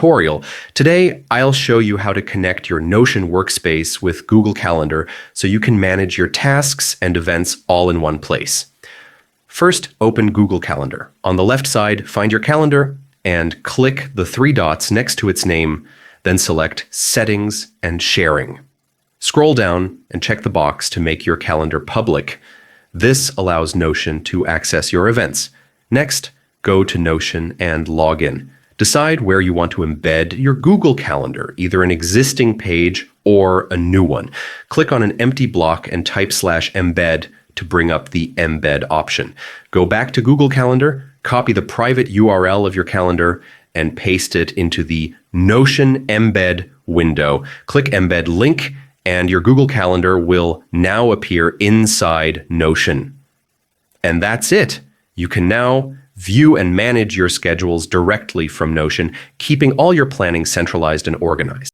tutorial. Today, I'll show you how to connect your Notion workspace with Google Calendar so you can manage your tasks and events all in one place. First, open Google Calendar. On the left side, find your calendar and click the three dots next to its name, then select Settings and Sharing. Scroll down and check the box to make your calendar public. This allows Notion to access your events. Next, go to Notion and log in. Decide where you want to embed your Google Calendar, either an existing page or a new one. Click on an empty block and type /embed to bring up the embed option. Go back to Google Calendar, copy the private URL of your calendar, and paste it into the Notion embed window. Click embed link, and your Google Calendar will now appear inside Notion. And that's it. You can now view and manage your schedules directly from Notion, keeping all your planning centralized and organized.